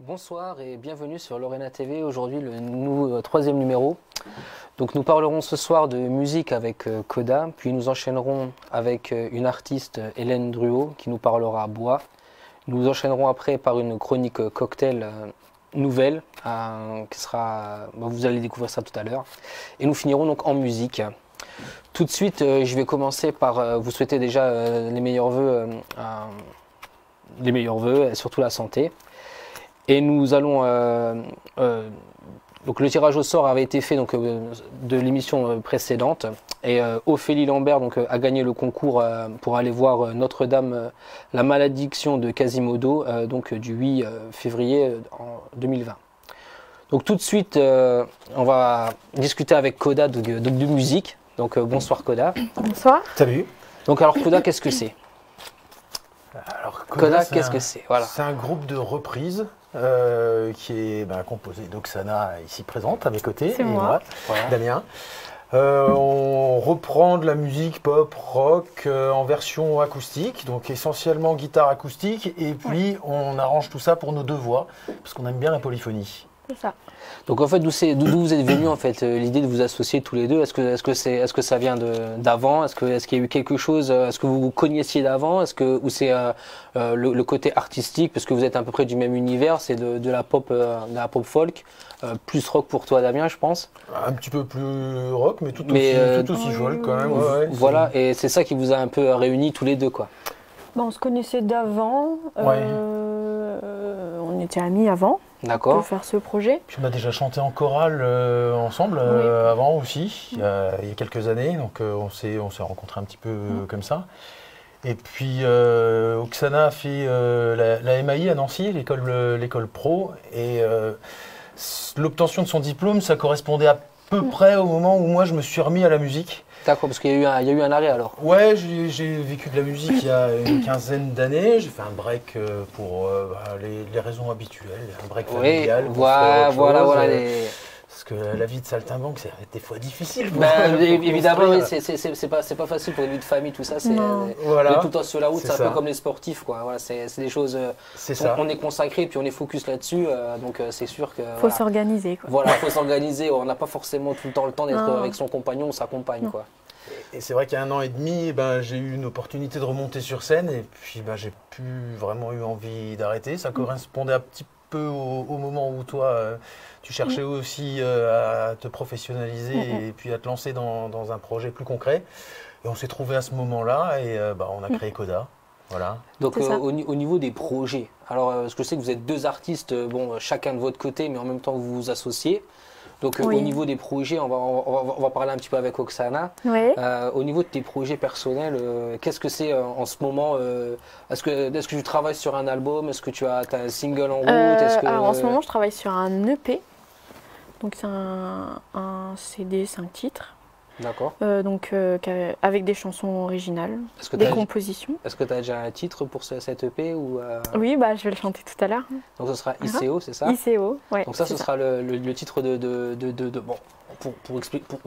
Bonsoir et bienvenue sur Lorena TV. Aujourd'hui, le troisième numéro. Donc, nous parlerons ce soir de musique avec Koda, puis nous enchaînerons avec une artiste, Hélène Druot, qui nous parlera bois. Nous enchaînerons après par une chronique cocktail nouvelle, qui sera, vous allez découvrir ça tout à l'heure. Et nous finirons donc en musique. Tout de suite, je vais commencer par vous souhaiter déjà les meilleurs vœux et surtout la santé. Et nous allons donc le tirage au sort avait été fait donc de l'émission précédente et Ophélie Lambert donc a gagné le concours pour aller voir Notre-Dame la malédiction de Quasimodo donc du 8 février en 2020. Donc tout de suite on va discuter avec Koda de musique. Donc bonsoir Koda. Bonsoir. Salut. Donc alors Koda, qu'est-ce que c'est? Alors Koda, qu'est-ce que c'est? Voilà. C'est un groupe de reprises qui est composé d'Oksana ici présente à mes côtés. C'est moi. Voilà. Damien. On reprend de la musique pop, rock en version acoustique, donc essentiellement guitare acoustique, et puis on arrange tout ça pour nos deux voix, parce qu'on aime bien la polyphonie. C'est ça. Donc en fait, d'où vous êtes venu en fait l'idée de vous associer tous les deux? Est-ce que ça vient d'avant? Est-ce qu'il y a eu quelque chose? Est-ce que vous vous connaissiez d'avant? Ou c'est le côté artistique, parce que vous êtes à peu près du même univers, c'est de la pop folk, plus rock pour toi Damien, je pense. Un petit peu plus rock, mais tout aussi folk quand même. Voilà, et c'est ça qui vous a un peu réunis tous les deux, quoi. On se connaissait d'avant. On était amis avant. D'accord. Pour faire ce projet. Puis on a déjà chanté en chorale ensemble avant aussi, il y a quelques années, donc on s'est rencontrés un petit peu comme ça. Et puis Oksana a fait la MAI à Nancy, l'école pro, et l'obtention de son diplôme, ça correspondait à peu près au moment où moi je me suis remis à la musique. D'accord, parce qu'il y a eu un arrêt alors. Ouais, j'ai vécu de la musique il y a une quinzaine d'années. J'ai fait un break pour les raisons habituelles, un break familial. Voilà. Parce que la vie de saltimbanque, c'est des fois difficile. Évidemment, oui, c'est pas facile pour une vie de famille, tout ça. Voilà. Tout le temps sur la route, c'est un peu comme les sportifs, quoi. Voilà, c'est des choses. On est consacré, puis on est focus là-dessus, donc c'est sûr que. Faut s'organiser, quoi. Voilà, faut s'organiser. On n'a pas forcément tout le temps d'être avec son compagnon, on s'accompagne, quoi. Et c'est vrai qu'il y a 1 an et demi, j'ai eu une opportunité de remonter sur scène, et puis j'ai plus vraiment eu envie d'arrêter. Ça correspondait un petit peu au moment où toi, tu cherchais aussi à te professionnaliser et puis à te lancer dans un projet plus concret. Et on s'est trouvé à ce moment-là et on a créé Koda. Voilà. Donc au niveau des projets, alors parce que je sais que vous êtes deux artistes, chacun de votre côté, mais en même temps vous vous associez. Donc au niveau des projets, on va parler un petit peu avec Oksana. Oui. Au niveau de tes projets personnels, qu'est-ce que c'est en ce moment? Est-ce que tu travailles sur un album? Est-ce que tu as un single en route? Alors en ce moment, je travaille sur un EP. Donc c'est un CD 5 titres. D'accord. Avec des chansons originales, des compositions. Est-ce que tu as déjà un titre pour cette EP ou Oui, je vais le chanter tout à l'heure. Donc ce sera ICO, c'est ça? ICO, ouais. Donc ça, ce sera le titre de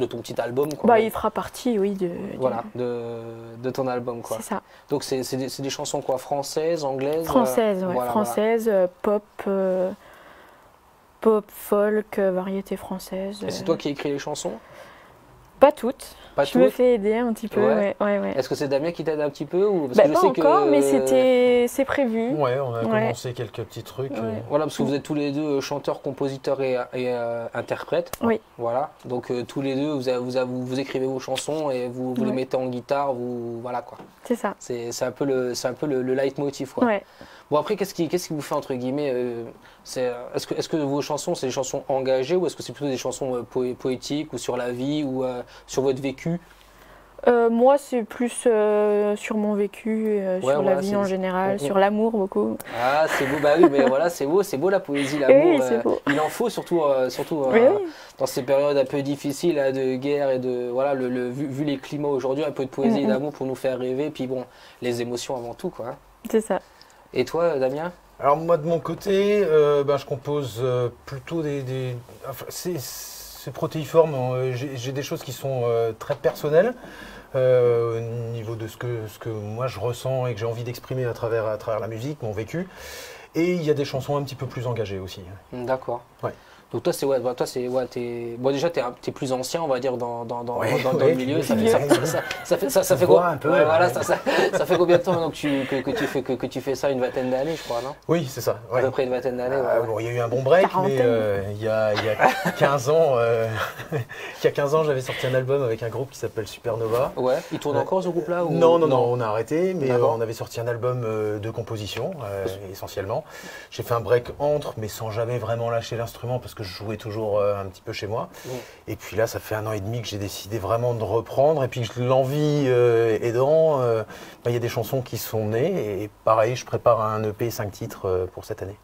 ton petit album, quoi. Il fera partie, oui, de ton album, quoi. C'est ça. Donc c'est des chansons quoi, françaises, anglaises? Françaises, françaises, pop, folk, variété française. Et c'est toi qui écris les chansons? Pas toutes. Je me fais aider un petit peu. Ouais. Est-ce que c'est Damien qui t'aide un petit peu ou... Pas encore, mais c'est prévu. Ouais, on a commencé quelques petits trucs. Voilà, parce que vous êtes tous les deux chanteurs, compositeurs et interprètes. Oui. Voilà, donc tous les deux, vous écrivez vos chansons et vous les mettez en guitare, voilà quoi. C'est ça. C'est un peu le leitmotiv, quoi. Ouais. Bon après, qu'est-ce qui vous fait entre guillemets est-ce que vos chansons, c'est des chansons engagées ou est-ce que c'est plutôt des chansons poétiques ou sur la vie ou sur votre vécu? Moi, c'est plus sur mon vécu, sur la vie en général, sur l'amour beaucoup. Ah, c'est beau, bah oui, mais voilà, c'est beau la poésie, l'amour. Oui, c'est beau. Il en faut surtout Oui. dans ces périodes un peu difficiles là, de guerre et de voilà, vu les climats aujourd'hui, un peu de poésie et d'amour pour nous faire rêver, puis bon, les émotions avant tout, quoi. C'est ça. Et toi, Damien? Alors moi de mon côté, je compose plutôt enfin, c'est protéiforme, j'ai des choses qui sont très personnelles au niveau de ce que moi je ressens et que j'ai envie d'exprimer à travers la musique, mon vécu. Et il y a des chansons un petit peu plus engagées aussi. D'accord. Ouais. Donc toi, bon, déjà, t'es plus ancien, on va dire, dans le milieu. Ça fait quoi un peu. Voilà, ça fait combien de temps maintenant que tu fais ça? Une vingtaine d'années, je crois, non? Oui, c'est ça. À peu près une vingtaine d'années. Bon, il y a eu un bon break, mais il y a 15 ans, j'avais sorti un album avec un groupe qui s'appelle Supernova. Ouais. Il tourne encore ce groupe-là ou... Non, on a arrêté, mais on avait sorti un album de composition, essentiellement. J'ai fait un break mais sans jamais vraiment lâcher l'instrument parce que je jouais toujours un petit peu chez moi. Et puis là, ça fait 1 an et demi que j'ai décidé vraiment de reprendre. Et puis l'envie aidant, il y a des chansons qui sont nées. Et pareil, je prépare un EP 5 titres pour cette année.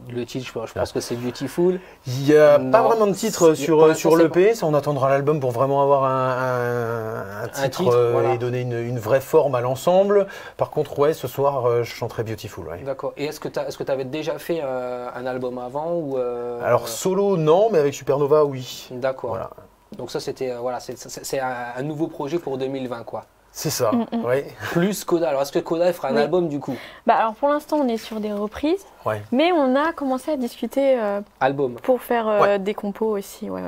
Le titre, je pense que c'est Beautiful. Il n'y a pas vraiment de titre sur l'EP, on attendra l'album pour vraiment avoir un titre, voilà. Et donner une vraie forme à l'ensemble. Par contre, ouais, ce soir, je chanterai Beautiful. Ouais. D'accord. Et est-ce que tu avais déjà fait un album avant ou Alors solo, non, mais avec Supernova, oui. D'accord. Voilà. Donc ça, c'était c'est un nouveau projet pour 2020, quoi. C'est ça, oui. Plus Koda. Alors, est-ce que Koda fera un album du coup? Alors pour l'instant, on est sur des reprises, mais on a commencé à discuter album pour faire des compos aussi. Ouais.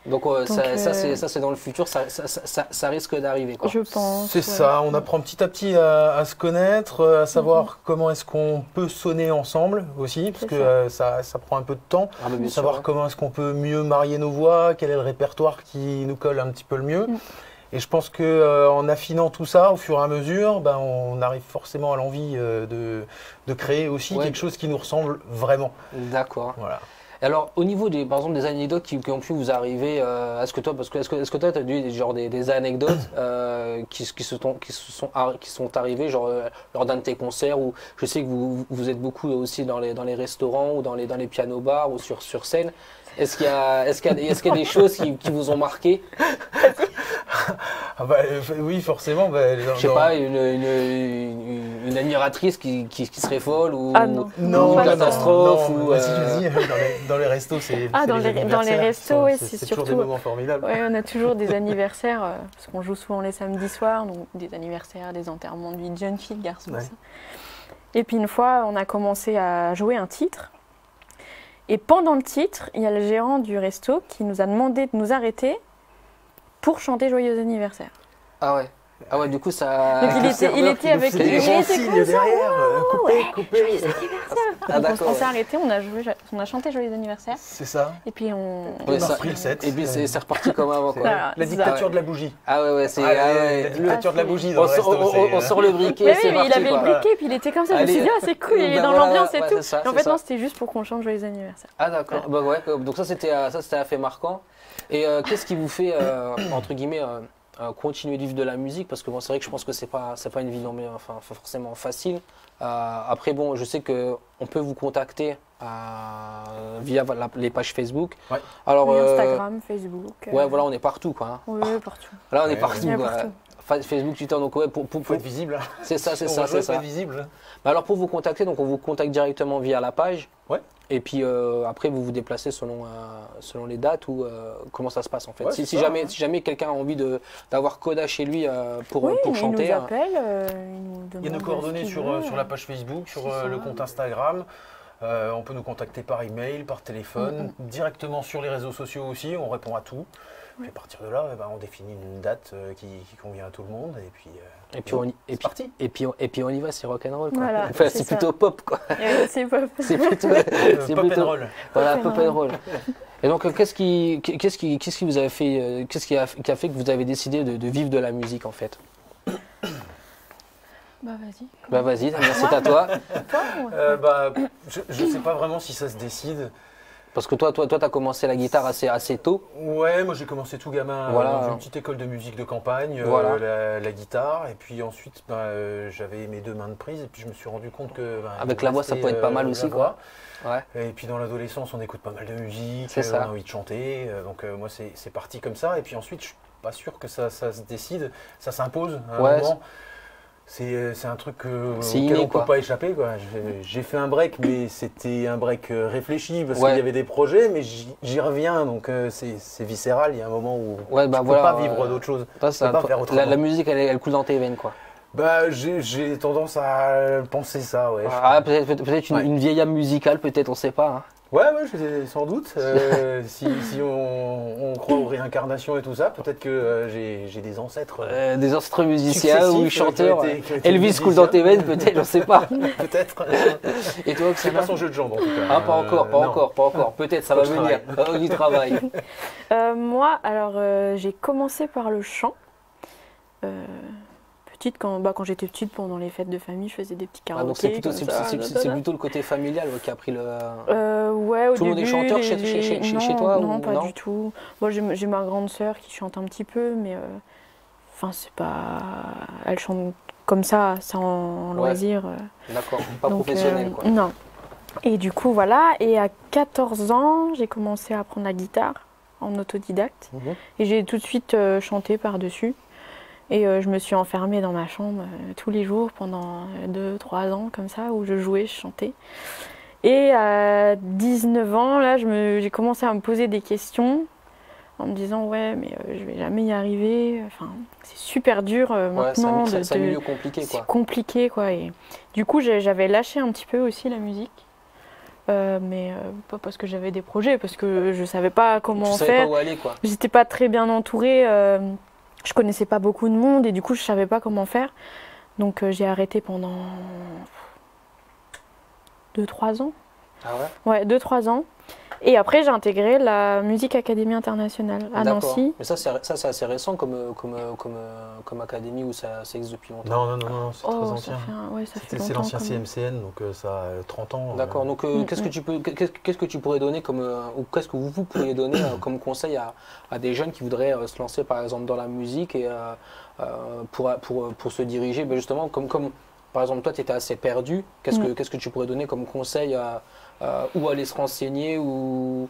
Donc, ça c'est dans le futur, ça risque d'arriver, quoi. Je pense. C'est ça, on apprend petit à petit à se connaître, à savoir comment est-ce qu'on peut sonner ensemble aussi, parce que ça prend un peu de temps. Savoir comment est-ce qu'on peut mieux marier nos voix, quel est le répertoire qui nous colle un petit peu le mieux. Et je pense qu'en affinant tout ça, au fur et à mesure, on arrive forcément à l'envie de créer aussi quelque chose qui nous ressemble vraiment. D'accord. Voilà. Alors, au niveau par exemple, des anecdotes qui ont pu vous arriver, est-ce que toi, tu as eu des anecdotes qui sont arrivées lors d'un de tes concerts, où je sais que vous êtes beaucoup aussi dans les restaurants ou dans les pianos-bars ou sur scène. Est-ce qu'il y a des choses qui vous ont marqué? Oui, forcément. Je sais pas, une admiratrice qui serait folle ou une catastrophe. Si tu le dis, dans les restos, c'est dans les restos, oui, c'est toujours surtout des moments formidables. Ouais, on a toujours des anniversaires, parce qu'on joue souvent les samedis soirs, donc des anniversaires, des enterrements de vie de jeunes filles, garçons. Ça. Et puis une fois, on a commencé à jouer un titre. Et pendant le titre, il y a le gérant du resto qui nous a demandé de nous arrêter pour chanter Joyeux anniversaire. Ah ouais, du coup ça... Donc il était avec des bons signes derrière, coupé. Joyeux anniversaire. Donc on s'est arrêté, on a chanté Joyeux anniversaire. C'est ça. Et puis on a repris le set. Et puis c'est reparti comme avant, quoi. La dictature de la bougie. c'est... la dictature de la bougie dans le resto. On sort le briquet, c'est parti. Il avait le briquet, puis il était comme ça, je me suis dit, c'est cool, il est dans l'ambiance et tout. Et en fait non, c'était juste pour qu'on chante Joyeux anniversaire. Ah d'accord, donc ça c'était un fait marquant. Et qu'est-ce qui vous fait, entre guillemets, continuer de vivre de la musique? Parce que bon, c'est vrai que je pense que c'est pas une vie forcément facile. Après bon, je sais qu'on peut vous contacter via les pages Facebook. Ouais. Alors, Instagram, Facebook. Ouais, voilà, on est partout, quoi. Oui, partout. Là, on est partout. Facebook, Twitter, donc pour être visible. C'est ça. Être visible. Alors pour vous contacter, donc on vous contacte directement via la page. Ouais. Et puis après vous vous déplacez selon les dates ou comment ça se passe en fait. Ouais, si jamais quelqu'un a envie d'avoir Koda chez lui pour chanter. Il nous appelle, il y a nos coordonnées sur la page Facebook, sur le compte Instagram. On peut nous contacter par email, par téléphone, directement sur les réseaux sociaux aussi. On répond à tout. Et à partir de là, on définit une date qui convient à tout le monde et puis c'est parti. Et puis on y va, c'est rock'n'roll. Voilà, c'est plutôt pop quoi. C'est pop. C'est plutôt pop and roll. Voilà, pop and roll. Et donc qu'est-ce qui vous a fait, qui a fait que vous avez décidé de vivre de la musique en fait? Vas-y. Damien, c'est à toi. Je ne sais pas vraiment si ça se décide. Parce que toi, tu as commencé la guitare assez tôt. Ouais, moi j'ai commencé tout gamin dans une petite école de musique de campagne, la guitare, et puis ensuite j'avais mes 2 mains de prise, et puis je me suis rendu compte que… avec la voix, ça peut être pas mal aussi, quoi. Ouais. Et puis dans l'adolescence, on écoute pas mal de musique, on a envie de chanter, donc moi c'est parti comme ça, et puis ensuite je suis pas sûr que ça se décide, ça s'impose à un moment. C'est un truc auquel on ne peut pas échapper, quoi. J'ai fait un break, mais c'était un break réfléchi parce qu'il y avait des projets, mais j'y reviens, donc c'est viscéral. Il y a un moment où tu ne peux pas vivre d'autre chose. La musique, elle coule dans tes veines, quoi. Bah, j'ai tendance à penser ça, ouais. Peut-être une vieille âme musicale, peut-être, on ne sait pas. Hein. Ouais, sans doute. Si on croit aux réincarnations et tout ça, peut-être que j'ai des ancêtres. Des ancêtres musiciens ou chanteurs. Elvis coule dans tes veines, peut-être, je ne sais pas. Peut-être. Et toi, c'est pas son jeu de jambes, en tout cas. Ah, pas encore. Peut-être, ça va venir. Du travail. Moi, alors, j'ai commencé par le chant. Quand j'étais petite, pendant les fêtes de famille, je faisais des petits karaokés. Donc c'est plutôt le côté familial qui a pris le… ouais, au tout le monde est chanteur chez toi? Non, pas du tout. Moi, j'ai ma grande sœur qui chante un petit peu, mais c'est pas… Elle chante comme ça, sans loisir. D'accord, pas professionnel, quoi. Non. Et du coup, voilà. Et à 14 ans, j'ai commencé à apprendre la guitare en autodidacte. Et j'ai tout de suite chanté par-dessus. Et je me suis enfermée dans ma chambre tous les jours pendant 2-3 ans comme ça, où je jouais, je chantais. Et à 19 ans, là, j'ai commencé à me poser des questions en me disant ouais, mais je vais jamais y arriver. Enfin, c'est super dur maintenant. C'est un milieu compliqué, quoi. C'est compliqué, quoi. Et du coup, j'avais lâché un petit peu aussi la musique. Mais pas parce que j'avais des projets, parce que je savais pas comment faire. Tu savais pas où aller, quoi. J'étais pas très bien entourée. Je connaissais pas beaucoup de monde et du coup je savais pas comment faire. Donc j'ai arrêté pendant 2-3 ans. Ah ouais? Ouais, 2-3 ans. Et après j'ai intégré la Musique Académie Internationale à Nancy. Mais ça c'est assez récent comme académie, où ça existe depuis longtemps? Non, c'est très ancien. C'est l'ancien CMCN, donc ça a 30 ans. D'accord, donc qu'est-ce que tu pourrais donner ou qu'est-ce que vous pourriez donner comme conseil à des jeunes qui voudraient se lancer par exemple dans la musique et pour se diriger, justement comme par exemple toi tu étais assez perdu, qu'est-ce que tu pourrais donner comme conseil où aller se renseigner ou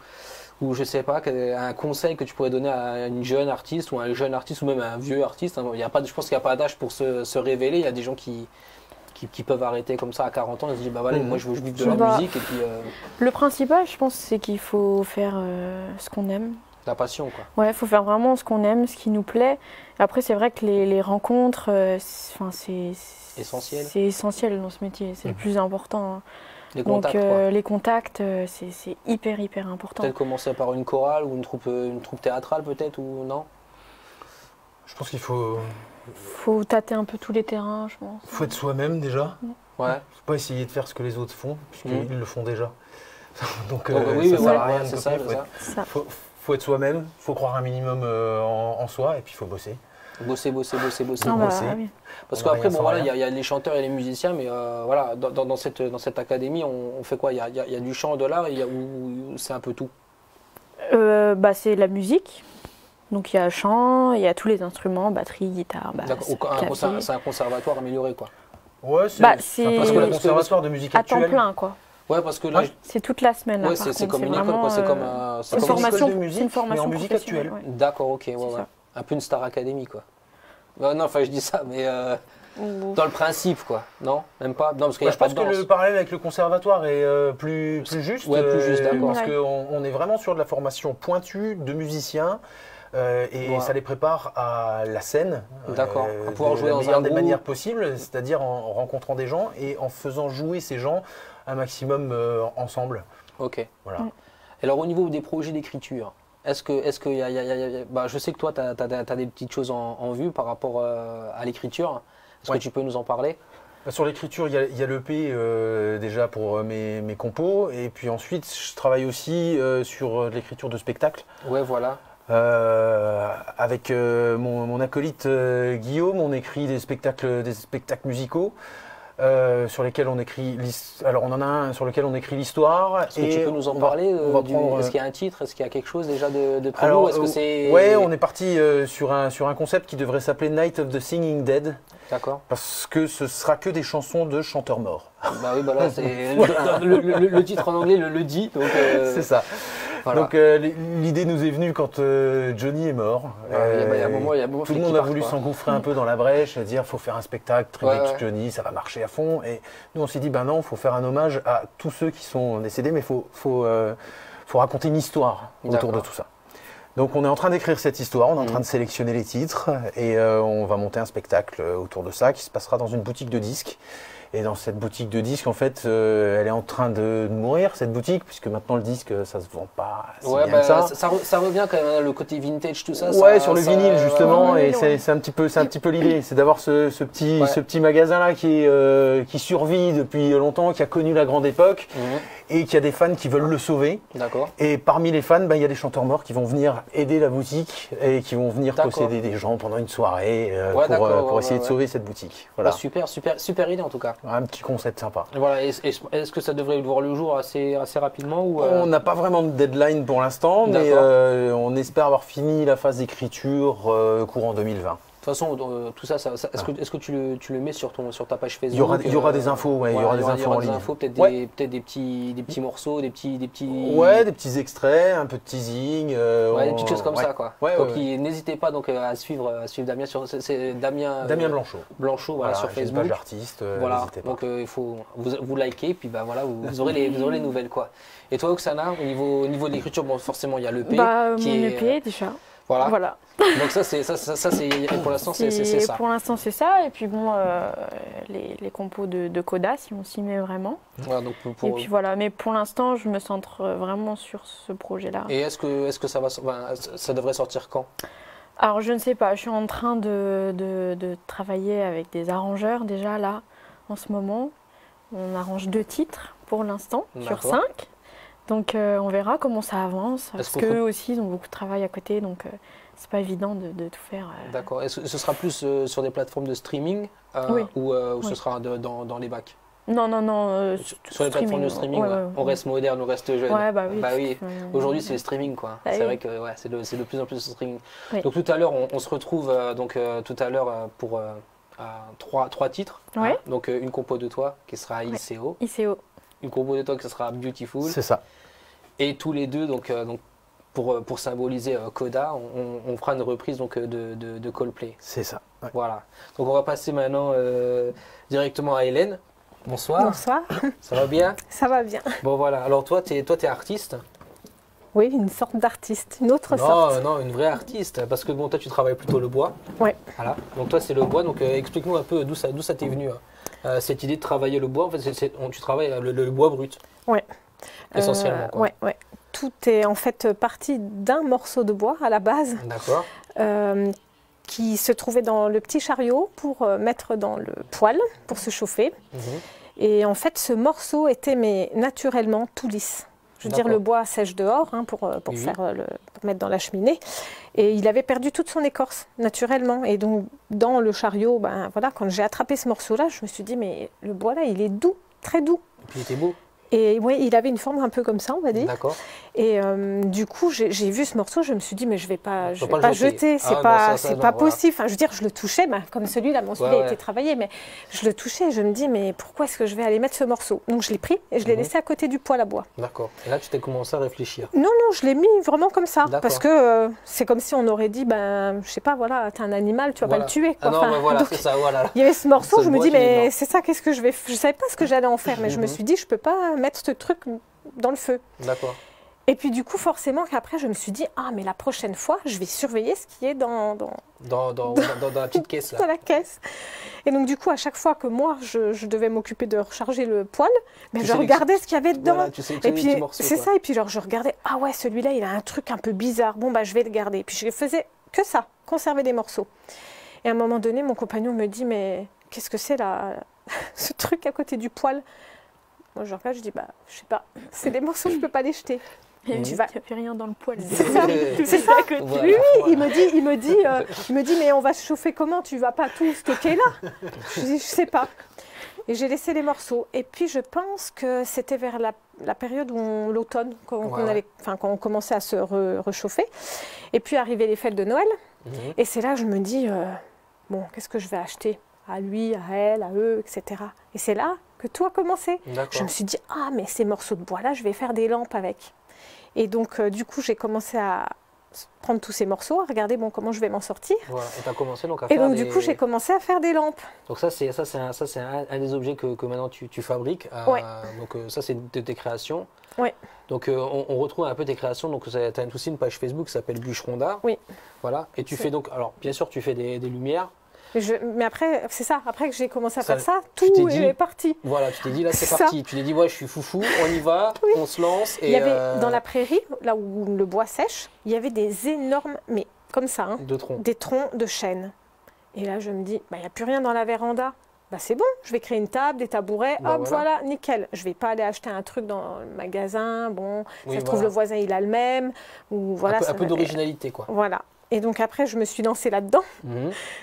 je sais pas, un conseil que tu pourrais donner à une jeune artiste ou à un jeune artiste ou même à un vieux artiste, hein. Je pense qu'il n'y a pas d'âge pour se révéler. Il y a des gens qui peuvent arrêter comme ça à 40 ans et se disent voilà, moi je veux vivre de la musique. Et puis, le principal, je pense, c'est qu'il faut faire ce qu'on aime. La passion, quoi. Ouais, il faut faire vraiment ce qu'on aime, ce qui nous plaît. Après, c'est vrai que les rencontres, c'est essentiel. C'est essentiel dans ce métier, c'est le plus important. Les contacts, les contacts, c'est hyper important. Peut-être commencer par une chorale ou une troupe théâtrale, peut-être, ou non? Je pense qu'il faut tâter un peu tous les terrains, je pense. Faut être soi-même déjà. Ouais. Faut pas essayer de faire ce que les autres font, puisqu'ils le font déjà. Donc oui, ça sert à rien de c'est copier. ça. Faut être soi-même, faut croire un minimum en soi, et puis il faut bosser. Bosser. Oui. Parce qu'après, il y a les chanteurs et les musiciens, mais voilà, dans cette académie, on fait quoi? Il y a du chant, de l'art, ou c'est un peu tout? C'est la musique. Donc il y a chant, il y a tous les instruments, batterie, guitare, basse, clavier. C'est un conservatoire amélioré, quoi. Ouais, c'est parce que le conservatoire de musique actuelle. À temps plein, quoi. Ouais, parce que là, c'est toute la semaine. Ouais, c'est comme une école, quoi. C'est comme une formation de musique, mais en musique actuelle. Ouais. D'accord, ok, ouais. Un peu une Star Academy, quoi. Non, enfin, je dis ça, mais dans le principe, quoi. Non, même pas. Non, parce qu'il y a pas de danse. Je pense que le parallèle avec le conservatoire est plus juste. Ouais, plus juste, d'accord. Parce qu'on est vraiment sur de la formation pointue de musiciens. Et ça les prépare à la scène, d'accord, à pouvoir jouer de la meilleure des groupe. manières possibles, c'est-à-dire en rencontrant des gens et en faisant jouer ces gens un maximum ensemble. Ok. Voilà. Et alors au niveau des projets d'écriture, est-ce que y a, je sais que toi tu as des petites choses en vue par rapport à l'écriture. Est-ce que tu peux nous en parler? Sur l'écriture, il y a l'EP déjà pour mes compos, et puis ensuite je travaille aussi sur l'écriture de spectacles. Ouais, voilà. Avec mon acolyte Guillaume, on écrit des spectacles musicaux. sur lesquels on écrit alors on en a un sur lequel on écrit l'histoire. Est-ce que tu peux nous en parler est-ce qu'il y a un titre, est-ce qu'il y a quelque chose déjà de prévu? Alors, est-ce que c'est... Ouais, on est parti sur un concept qui devrait s'appeler Night of the Singing Dead. D'accord. Parce que ce sera que des chansons de chanteurs morts. Bah oui, bah là, c'est le titre en anglais le dit. C'est ça. Voilà. Donc l'idée nous est venue quand Johnny est mort. Il y a un moment, tout le monde a voulu s'engouffrer un peu dans la brèche et dire faut faire un spectacle tribute Johnny, ça va marcher à fond. Et nous on s'est dit ben non, faut faire un hommage à tous ceux qui sont décédés, mais faut raconter une histoire autour de tout ça. Donc on est en train d'écrire cette histoire, on est en train de sélectionner les titres et on va monter un spectacle autour de ça qui se passera dans une boutique de disques. Et dans cette boutique de disques, en fait, elle est en train de mourir, cette boutique, puisque maintenant le disque, ça se vend pas si bien que ça. Ça revient quand même, le côté vintage, tout ça. Ouais, sur le vinyle, justement, et c'est un petit peu l'idée. C'est d'avoir ce petit magasin-là qui survit depuis longtemps, qui a connu la grande époque, et qui a des fans qui veulent le sauver. D'accord. Et parmi les fans, il y a des chanteurs morts qui vont venir aider la boutique, et qui vont venir posséder des gens pendant une soirée, pour essayer de sauver cette boutique. Voilà. Super idée, en tout cas. Un petit concept sympa. Voilà. Est-ce que ça devrait voir le jour assez rapidement ou On n'a pas vraiment de deadline pour l'instant, mais on espère avoir fini la phase d'écriture courant 2020. De toute façon, tout ça, est-ce que tu le mets sur ta page Facebook? Il y aura des infos, il y aura des infos en ligne. Peut-être des petits morceaux, des petits. Ouais, des petits extraits, un peu de teasing. Des petites choses comme ça, quoi. Donc n'hésitez pas à suivre Damien c'est Damien Blanchot, voilà, sur Facebook. Page artiste. Voilà. Donc il faut vous liker, puis voilà, vous aurez les nouvelles, quoi. Et toi, Oksana, au niveau de l'écriture, bon, forcément, il y a l'EP. Mon EP déjà. Voilà. Donc ça c'est pour l'instant c'est ça. Pour l'instant c'est ça, et puis bon les compos de Coda si on s'y met vraiment. Voilà, donc et puis voilà, mais pour l'instant je me centre vraiment sur ce projet-là. Et est-ce que ça devrait sortir quand? Alors je ne sais pas, je suis en train de travailler avec des arrangeurs déjà là en ce moment. On arrange 2 titres pour l'instant sur 5. Donc on verra comment ça avance, parce qu'eux aussi ils ont beaucoup de travail à côté, donc c'est pas évident de tout faire. D'accord. Est-ce que ce sera plus sur des plateformes de streaming ou ce sera dans les bacs? Non. Sur les plateformes de streaming, on reste moderne, on reste jeune. Ouais, bah oui. Aujourd'hui c'est le streaming, quoi. C'est vrai que c'est de plus en plus le streaming. Donc tout à l'heure on se retrouve tout à l'heure pour 3 titres. Ouais. Donc une compo de toi qui sera ICO. Une compo de toi qui sera Beautiful. C'est ça. Et tous les deux, donc pour symboliser Coda, on fera une reprise de Coldplay. C'est ça. Ouais. Voilà. Donc on va passer maintenant directement à Hélène. Bonsoir. Bonsoir. Ça va bien? Ça va bien. Bon voilà. Alors toi, t'es artiste? Oui, une sorte d'artiste, une autre sorte. Non, une vraie artiste. Parce que bon, toi tu travailles plutôt le bois. Ouais. Voilà. Donc toi c'est le bois. Donc explique-nous un peu d'où ça t'est venu. Cette idée de travailler le bois, en fait, tu travailles le bois brut. Ouais. Essentiellement. Quoi. Ouais. Tout est en fait parti d'un morceau de bois à la base. D'accord. Qui se trouvait dans le petit chariot pour mettre dans le poêle pour se chauffer. Et en fait, ce morceau était naturellement tout lisse. Je veux dire, le bois sèche dehors pour mettre dans la cheminée. Et il avait perdu toute son écorce, naturellement. Et donc, dans le chariot, quand j'ai attrapé ce morceau-là, je me suis dit, mais le bois, là, il est doux, très doux. Et puis, il était beau. Et oui, il avait une forme un peu comme ça, on va dire. D'accord. Et du coup, j'ai vu ce morceau, je me suis dit, mais je vais pas jeter, c'est pas possible. Enfin, je veux dire, je le touchais, comme celui-là, celui-là a été travaillé, mais je le touchais et je me dis, mais pourquoi est-ce que je vais aller mettre ce morceau? Donc je l'ai pris et je l'ai laissé à côté du poêle à bois. D'accord. Et là, tu t'es commencé à réfléchir? Non, je l'ai mis vraiment comme ça. Parce que c'est comme si on aurait dit, je sais pas, voilà, t'es un animal, tu vas pas le tuer. Quoi. Ah non, voilà, c'est ça, voilà. Il y avait ce morceau, je me dis, mais c'est ça, qu'est-ce que je vais faire? Je savais pas ce que j'allais en faire, mais je me suis dit, je peux pas mettre ce truc dans le feu. D'accord. Et puis du coup, forcément, qu'après, je me suis dit, mais la prochaine fois, je vais surveiller ce qui est dans la petite caisse. Là. Dans la caisse. Et donc du coup, à chaque fois que moi, je devais m'occuper de recharger le poêle, je regardais ce qu'il y avait dedans. Voilà, et puis c'est ça, et puis je regardais, celui-là, il a un truc un peu bizarre. Bon, je vais le garder. Et puis je faisais que ça, conserver des morceaux. Et à un moment donné, mon compagnon me dit, mais qu'est-ce que c'est là, ce truc à côté du poêle? Moi, je regarde, je dis, je sais pas, c'est des morceaux, je peux pas les jeter. Et tu vas fait rien dans le poêle. C'est ça que lui, il me dit, mais on va se chauffer comment? Tu vas pas tout stocker là? Je dis, je sais pas. Et j'ai laissé les morceaux. Et puis je pense que c'était vers la période où l'automne, quand on commençait à se réchauffer. Et puis arrivaient les fêtes de Noël. Et c'est là que je me dis, bon, qu'est-ce que je vais acheter à lui, à elle, à eux, etc. Et c'est là que tout a commencé. Je me suis dit, ah, mais ces morceaux de bois-là, je vais faire des lampes avec. Et donc, du coup, j'ai commencé à prendre tous ces morceaux, à regarder comment je vais m'en sortir. Voilà. Et tu as commencé donc à faire du coup, j'ai commencé à faire des lampes. Donc ça, c'est un des objets que maintenant tu fabriques. Donc ça, c'est de tes créations. Oui. Donc on retrouve un peu tes créations. Donc tu as aussi une page Facebook qui s'appelle Bûcheron d'Art. Oui. Voilà. Et tu fais donc, alors bien sûr, tu fais des lumières. Mais après, c'est ça, après que j'ai commencé à faire ça, tout est parti. Voilà, tu t'es dit, là c'est parti. Tu t'es dit, ouais, je suis foufou, on y va, on se lance. Et il y avait, dans la prairie, là où le bois sèche, il y avait des énormes, mais comme ça, des troncs de chêne. Et là, je me dis, il n'y a plus rien dans la véranda. C'est bon, je vais créer une table, des tabourets, hop, voilà, nickel. Je ne vais pas aller acheter un truc dans le magasin, bon, ça se trouve, le voisin, il a le même. Ou, voilà, un peu d'originalité, quoi. Voilà. Et donc après, je me suis lancée là-dedans.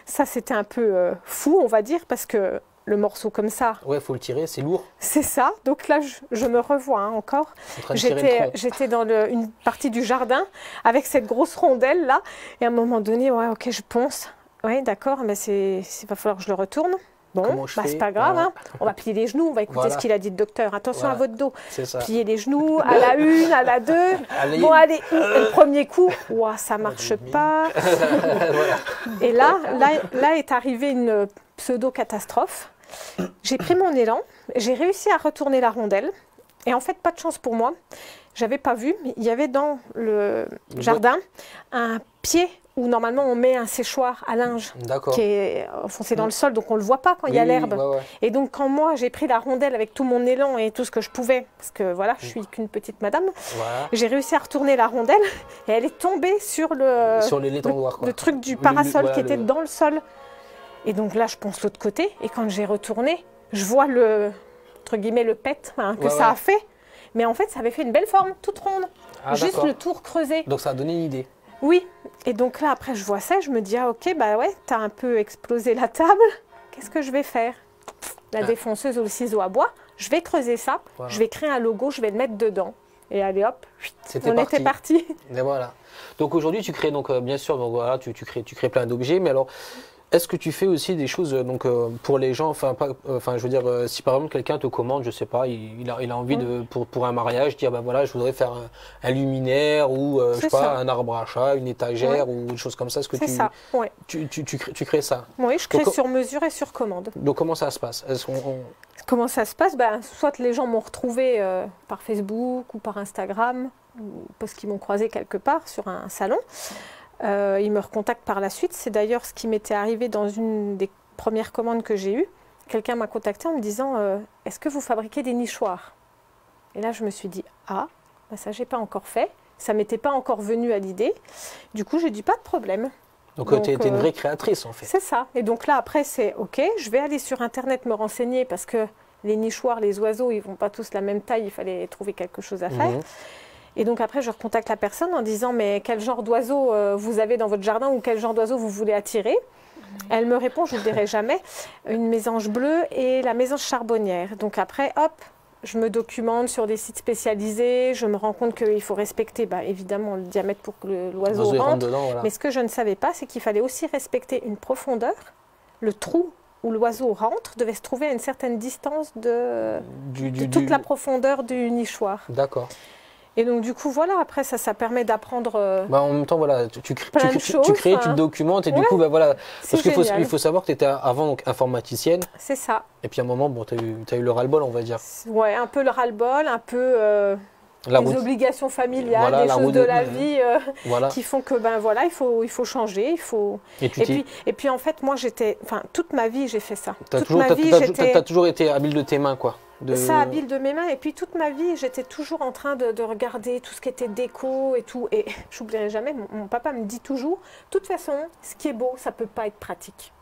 Ça, c'était un peu fou, on va dire, parce que le morceau comme ça... Ouais, il faut le tirer, c'est lourd. C'est ça. Donc là, je me revois encore. J'étais dans une partie du jardin avec cette grosse rondelle-là. Et à un moment donné, ouais, ok, je ponce. Ouais, d'accord, mais il va falloir que je le retourne. Bon, c'est pas grave, hein. On va plier les genoux, on va écouter ce qu'il a dit le docteur. Attention à votre dos. Plier les genoux à la 1, à la 2. Bon, allez, le premier coup, ça marche pas. Et là est arrivée une pseudo-catastrophe. J'ai pris mon élan, j'ai réussi à retourner la rondelle. Et en fait, pas de chance pour moi. J'avais pas vu, mais il y avait dans le jardin un pied où normalement on met un séchoir à linge qui est enfoncé dans le sol, donc on ne le voit pas quand il y a l'herbe. Et donc quand moi j'ai pris la rondelle avec tout mon élan et tout ce que je pouvais, parce que voilà, je suis qu'une petite madame, j'ai réussi à retourner la rondelle et elle est tombée sur le truc du parasol qui était dans le sol. Et donc là je ponce l'autre côté et quand j'ai retourné, je vois entre guillemets le pet que ça a fait. Mais en fait ça avait fait une belle forme, toute ronde, juste le tour creusé. Donc ça a donné une idée. Oui, et donc là, après, je vois ça, je me dis, ok, t'as un peu explosé la table, qu'est-ce que je vais faire? La défonceuse ou le ciseau à bois, je vais creuser ça, je vais créer un logo, je vais le mettre dedans. Et allez hop, on était parti. Et voilà. Donc aujourd'hui, tu crées, donc, bien sûr, donc, voilà, tu crées plein d'objets, mais alors, est-ce que tu fais aussi des choses donc, pour les gens, je veux dire, si par exemple quelqu'un te commande, je sais pas, il a envie pour un mariage, dire voilà, je voudrais faire un luminaire ou je sais pas, un arbre à chat, une étagère ou des choses comme ça. Est-ce que tu crées ça? Oui, je crée sur mesure et sur commande. Donc comment ça se passe? Comment ça se passe? Soit les gens m'ont retrouvé par Facebook ou par Instagram, ou parce qu'ils m'ont croisé quelque part sur un salon. Ils me recontactent par la suite. C'est d'ailleurs ce qui m'était arrivé dans une des premières commandes que j'ai eues. Quelqu'un m'a contacté en me disant est-ce que vous fabriquez des nichoirs? Et là, je me suis dit ça, j'ai pas encore fait. Ça m'était pas encore venu à l'idée. Du coup, j'ai dit pas de problème. Donc tu es une vraie créatrice en fait. C'est ça. Et donc là, après, c'est ok. Je vais aller sur Internet me renseigner parce que les nichoirs, les oiseaux, ils vont pas tous la même taille. Il fallait trouver quelque chose à faire. Et donc après, je recontacte la personne en disant mais quel genre d'oiseau vous avez dans votre jardin ou quel genre d'oiseau vous voulez attirer? Elle me répond, je ne le dirai jamais, une mésange bleue et la mésange charbonnière. Donc après, hop, je me documente sur des sites spécialisés, je me rends compte qu'il faut respecter évidemment le diamètre pour que l'oiseau rentre. Dedans, voilà. Mais ce que je ne savais pas, c'est qu'il fallait aussi respecter une profondeur. Le trou où l'oiseau rentre devait se trouver à une certaine distance de toute la profondeur du nichoir. D'accord. Et donc du coup voilà, après ça permet d'apprendre en même temps voilà, tu crées, tu te documentes et du coup voilà, parce qu'il faut savoir que tu étais avant donc informaticienne. C'est ça. Et puis à un moment tu as eu le ras-le-bol, on va dire. Ouais, un peu le ras-le-bol, un peu les obligations familiales, des choses de la vie qui font que il faut changer, et puis en fait moi toute ma vie j'ai fait ça. T'as toujours été habile de tes mains quoi. Ça habile de mes mains, et puis toute ma vie j'étais toujours en train de regarder tout ce qui était déco et tout, et j'oublierai jamais, mon papa me dit toujours, de toute façon ce qui est beau ça peut pas être pratique.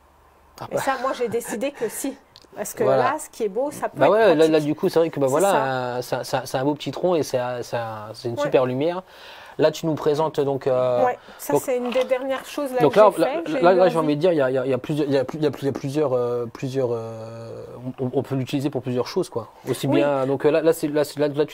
Et ça moi j'ai décidé que si. Parce que là, ce qui est beau, ça peut être pratique. Là, du coup, c'est vrai que c'est un beau petit tronc et c'est une super lumière. Là, tu nous présentes donc. Ouais, ça donc- c'est une des dernières choses là Donc que là, j'ai fait. j'ai envie de dire, il y a plusieurs, on peut l'utiliser pour plusieurs choses, quoi. Aussi Oui. bien, donc là, tu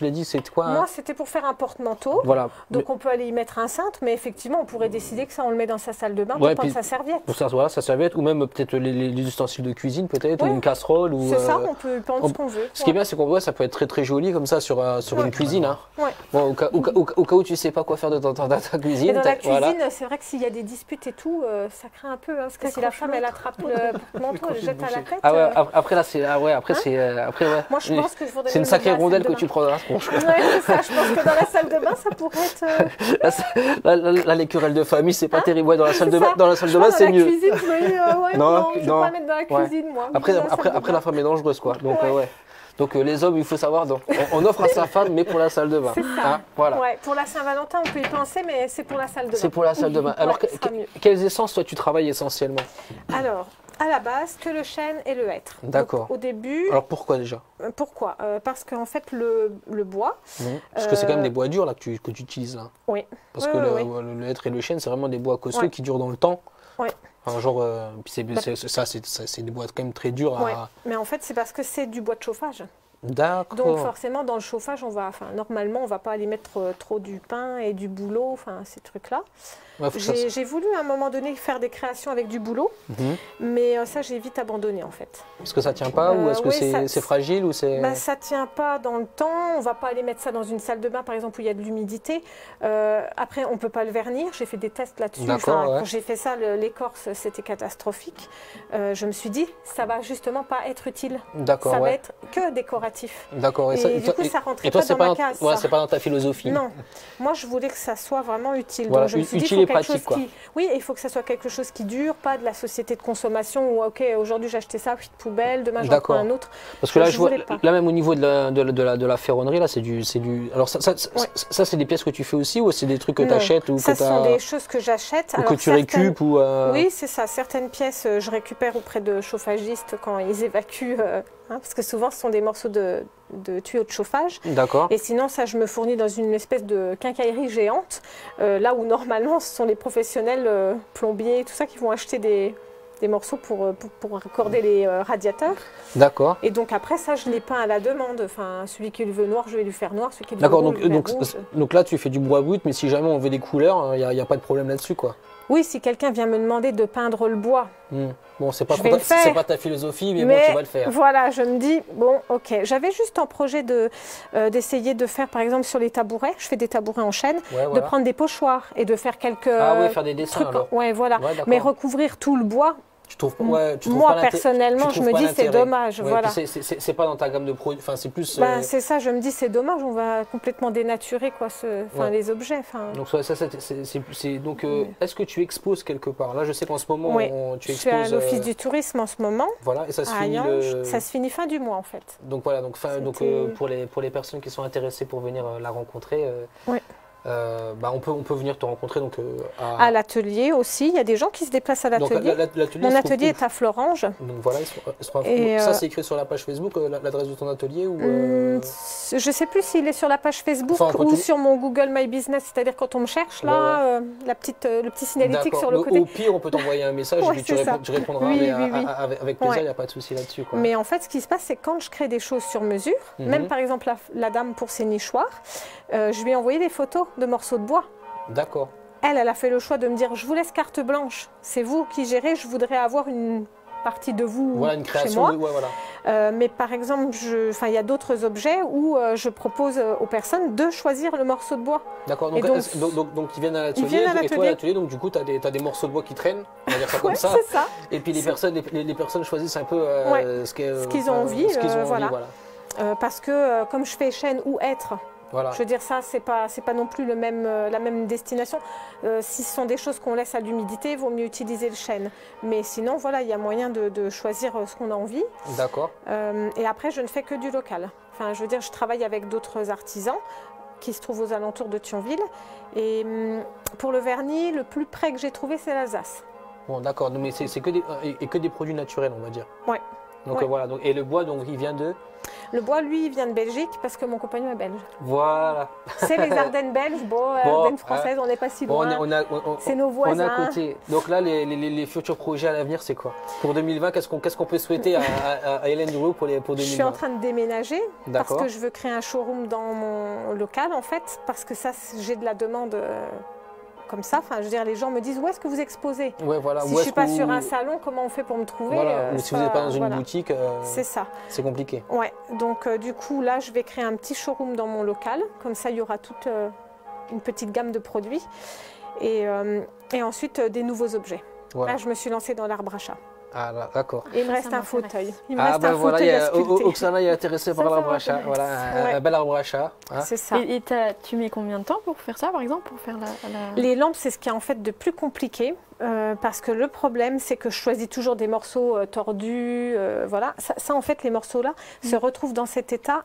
l'as dit, c'est quoi? Moi, c'était pour faire un porte-manteau. Voilà. Donc on peut aller y mettre un cintre, mais effectivement, on pourrait décider que ça, on le met dans sa salle de bain Ouais, pour prendre puis- sa serviette. Pour ça, voilà, sa serviette, ou même peut-être les ustensiles de cuisine, peut-être, Ouais. ou une casserole. Ou, C'est ça, on peut prendre on- ce qu'on veut. Ce qui est bien, c'est qu'on voit, ça peut être très très joli comme ça sur Ouais. une cuisine. Hein. Ouais. Bon, au cas où tu sais pas quoi faire de ta cuisine. Et dans la voilà. cuisine, c'est vrai que s'il y a des disputes et tout, ça craint un peu. Hein, parce que si la femme, elle attrape le porte-manteau, elle jette à la tête. Ah ouais, après là, c'est. Ah ouais, après, c'est. Après, ouais. Moi, je pense que je voudrais C'est une le sacrée mettre dans la rondelle salle que de tu prendras. bain. Ouais, c'est ça. Je pense que dans la salle de bain, ça pourrait être. Là, les querelles de famille, c'est pas terrible. Ouais, dans la salle de C'est bain, ça. dans la salle de Je bain, pense c'est dans la mieux. cuisine, je me dis, ouais, Non, non, je vais non. pas mettre dans la Ouais. cuisine, moi. Après, Dans la salle de après bain. la femme est dangereuse, quoi. Donc, Ouais. ouais. Donc, les hommes, il faut savoir. Donc, on offre à sa femme, mais pour la salle de bain. C'est ça. Hein, voilà. Ouais, pour la Saint-Valentin, on peut y penser, mais c'est pour la salle de bain. C'est pour la salle de bain. Alors, Ouais, ce sera mieux. quelles essences, toi, tu travailles essentiellement? Alors, à la base, que le chêne et le hêtre. D'accord. Donc, au début, Alors, pourquoi déjà? pourquoi Parce qu'en fait, le bois, Parce que c'est quand même des bois durs là, que tu utilises là. oui. Parce Oui, que oui, le hêtre et le chêne, c'est vraiment des bois costauds Ouais. qui durent dans le temps. Ouais. Enfin, genre, puis c'est des bois quand même très durs Ouais. à. Mais en fait, c'est parce que c'est du bois de chauffage. Donc D'accord. forcément, dans le chauffage, normalement, on va pas aller mettre trop du pain et du bouleau, enfin ces trucs-là. Ouais, faut que ça se- J'ai voulu à un moment donné faire des créations avec du bouleau, Mhm. mais ça j'ai vite abandonné en fait. Parce que ça tient pas ou est-ce que oui, c'est fragile ou c'est. Bah, ça tient pas dans le temps, on va pas aller mettre ça dans une salle de bain par exemple où il y a de l'humidité. Après on peut pas le vernir, j'ai fait des tests là-dessus. D'accord, ouais. Quand j'ai fait ça, l'écorce c'était catastrophique. Je me suis dit ça va justement pas être utile, D'accord, ça va ouais. être que décoratif. D'accord. Et du coup ça rentrait et toi, pas c'est dans pas ma dans, case. ouais, ça. c'est pas dans ta philosophie. Non, moi je voulais que ça soit vraiment utile. Voilà, Donc je me suis dit, utile il et faut quelque pratique, chose quoi. qui... Oui, il faut que ça soit quelque chose qui dure, pas de la société de consommation où ok, aujourd'hui j'ai acheté ça, puis de poubelle, demain j'en prends D'accord. un autre. Parce que là, Je je vois, voulais pas. là même au niveau de la ferronnerie, là, c'est du. Alors Ouais. ça, c'est des pièces que tu fais aussi ou c'est des trucs que tu Non, achètes ou ça que ce sont t'as- des choses que j'achète. ou que Alors, tu certaines- récupes ou. Oui, c'est ça. Certaines pièces, je récupère auprès de chauffagistes quand ils évacuent, parce que souvent ce sont des morceaux de tuyaux de chauffage. D'accord. Et sinon, ça, je me fournis dans une espèce de quincaillerie géante, là où normalement ce sont les professionnels plombiers, tout ça, qui vont acheter des morceaux pour raccorder les radiateurs. D'accord. Et donc après, ça, je les peins à la demande. Enfin, celui qui le veut noir, je vais lui faire noir. Celui qui le veut D'accord, rouge, je vais donc, faire rouge. donc là tu fais du bois brut, mais si jamais on veut des couleurs, il n'y a pas de problème là-dessus, quoi. Oui, si quelqu'un vient me demander de peindre le bois, Bon, c'est pas, Je vais le faire. c'est pas ta philosophie, mais, bon, mais tu vas le faire. voilà, je me dis, bon, ok. J'avais juste en projet d'essayer de faire, par exemple, sur les tabourets, je fais des tabourets en chêne, Ouais, de voilà. prendre des pochoirs et de faire quelques Ah ouais, faire des dessins trucs. alors. Ouais, voilà. Ouais, d'accord. Mais recouvrir tout le bois, Tu trouves, ouais, tu trouves moi pas l'intérêt- personnellement, tu je trouves me pas dis c'est l'intérêt. dommage. Ouais, Voilà. puis c'est pas dans ta gamme de produits, enfin c'est plus. Ben, c'est ça, je me dis c'est dommage, on va complètement dénaturer quoi, Ouais. les objets. Enfin, Donc ça, donc est-ce que tu exposes quelque part? Là, je sais qu'en ce moment, Oui. tu je suis à exposes. l'office du tourisme en ce moment, Voilà, et ça se à finit Hayange. le. Ça se finit fin du mois en fait. Donc voilà, donc, C'était- pour les personnes qui sont intéressées pour venir la rencontrer, Ouais. bah, on peut venir te rencontrer donc À l'atelier aussi, il y a des gens qui se déplacent à donc, l'atelier. l'atelier Mon se trouve atelier où? est à Florange. Donc voilà, Et, ça c'est écrit sur la page Facebook, l'adresse de ton atelier ou Je ne sais plus s'il est sur la page Facebook Enfin, quand ou tu- sur mon Google My Business, c'est-à-dire quand on me cherche, là, le petit signalétique D'accord. sur le côté. Au pire, on peut t'envoyer un message et Ouais, puis tu, c'est ça. tu répondras Oui, mais oui, oui. avec plaisir, il Ouais. n'y a pas de souci là-dessus. Quoi. Mais en fait, ce qui se passe, c'est quand je crée des choses sur mesure, Mhm. même par exemple la dame pour ses nichoirs, je lui ai envoyé des photos de morceaux de bois. D'accord. Elle a fait le choix de me dire, je vous laisse carte blanche, c'est vous qui gérez, je voudrais avoir une partie de vous Voilà une chez création. moi. Ouais, voilà. Mais par exemple, il y a d'autres objets où je propose aux personnes de choisir le morceau de bois. D'accord. Et Donc, ils viennent à l'atelier. viennent à Et toi, à l'atelier. l'atelier, donc du coup, tu as des morceaux de bois qui traînent. On va dire ça comme Ouais, ça. c'est ça. Et puis les personnes choisissent un peu Ouais. ce qu'ils ont envie, Ce qu'ils ont envie, voilà. voilà. Parce que comme je fais chêne ou hêtre, Voilà. je veux dire ça, c'est pas non plus la même destination. Si ce sont des choses qu'on laisse à l'humidité, il vaut mieux utiliser le chêne. Mais sinon, voilà, il y a moyen de choisir ce qu'on a envie. D'accord. Et après, je ne fais que du local. Enfin, je veux dire, je travaille avec d'autres artisans qui se trouvent aux alentours de Thionville. Et pour le vernis, le plus près que j'ai trouvé, c'est l'Alsace. Bon, d'accord. Mais c'est que des produits naturels, on va dire. Ouais. Donc Ouais. voilà, donc, et le bois, donc, il vient de... Le bois, lui, il vient de Belgique parce que mon compagnon est belge. Voilà. C'est les Ardennes belges, Ardennes françaises, on n'est pas si Bon, loin. C'est nos on est voisins. à côté. Donc là, les futurs projets à l'avenir, c'est quoi? Pour 2020, qu'est-ce qu'on peut souhaiter à Hélène Dureau pour 2020? Je suis en train de déménager parce D'accord. que je veux créer un showroom dans mon local, en fait, parce que ça, j'ai de la demande comme ça. Enfin, je veux dire, les gens me disent où est-ce que vous exposez? Ouais, voilà. Si Où je est-ce suis pas que sur un salon, comment on fait pour me trouver? Voilà. Ou si vous n'êtes pas dans une voilà. boutique, C'est ça. c'est compliqué. Ouais. Donc du coup, là, je vais créer un petit showroom dans mon local. Comme ça, il y aura toute une petite gamme de produits et ensuite des nouveaux objets. Voilà. Là, je me suis lancée dans l'arbre à chat. Ah là, d'accord. Et il me Ça reste un m'intéresse. fauteuil. Il me Ah reste ben un voilà, fauteuil à sculpter. Oksana est intéressée par Ça l'arbre à chat. m'intéresse. Voilà, Ouais. un bel arbre à chat. Hein. C'est ça. Et tu mets combien de temps pour faire ça, par exemple, pour faire la... Les lampes, c'est ce qui est en fait de plus compliqué parce que le problème, c'est que je choisis toujours des morceaux tordus. Voilà. Ça, en fait, les morceaux-là se retrouvent dans cet état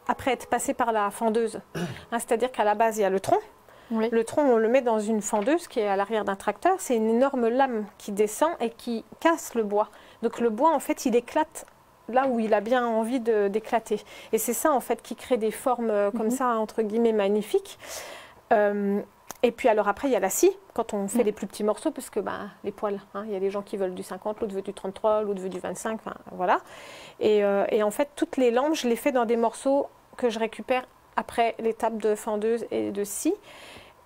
après être passés par la fendeuse. Hein, c'est-à-dire qu'à la base, il y a le tronc. Oui. Le tronc, on le met dans une fendeuse qui est à l'arrière d'un tracteur. C'est une énorme lame qui descend et qui casse le bois. Donc le bois, en fait, il éclate là où il a bien envie d'éclater. Et c'est ça, en fait, qui crée des formes comme ça, entre guillemets, magnifiques. Et puis alors après, il y a la scie, quand on fait les plus petits morceaux, parce que les poils, hein, il y a des gens qui veulent du 50, l'autre veut du 33, l'autre veut du 25, enfin, voilà. Et en fait, toutes les lampes, je les fais dans des morceaux que je récupère après l'étape de fendeuse et de scie.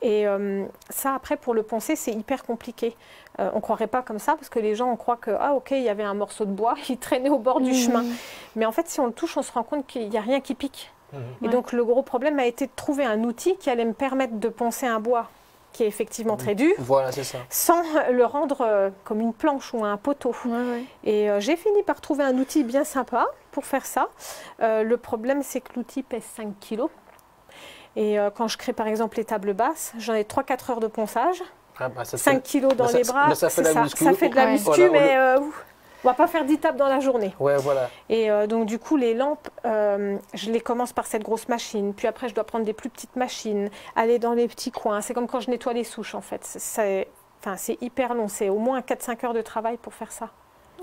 Et ça, après, pour le poncer, c'est hyper compliqué. On ne croirait pas comme ça, parce que les gens, on croit que, ah ok, il y avait un morceau de bois, il traînait au bord du chemin. Mais en fait, si on le touche, on se rend compte qu'il n'y a rien qui pique. Et donc, le gros problème a été de trouver un outil qui allait me permettre de poncer un bois qui est effectivement très dur, Voilà, c'est ça. sans le rendre comme une planche ou un poteau. Et j'ai fini par trouver un outil bien sympa pour faire ça. Le problème, c'est que l'outil pèse 5 kilos. Et quand je crée par exemple les tables basses, j'en ai 3-4 heures de ponçage, Ah, bah, ça 5 kilos dans les bras, ça fait c'est la muscu. ça fait de la Ouais. muscu, Voilà, mais on va pas faire 10 tables dans la journée. Ouais, voilà. Et donc du coup les lampes, je les commence par cette grosse machine, puis après je dois prendre des plus petites machines, aller dans les petits coins, c'est comme quand je nettoie les souches en fait, c'est hyper long, c'est au moins 4-5 heures de travail pour faire ça.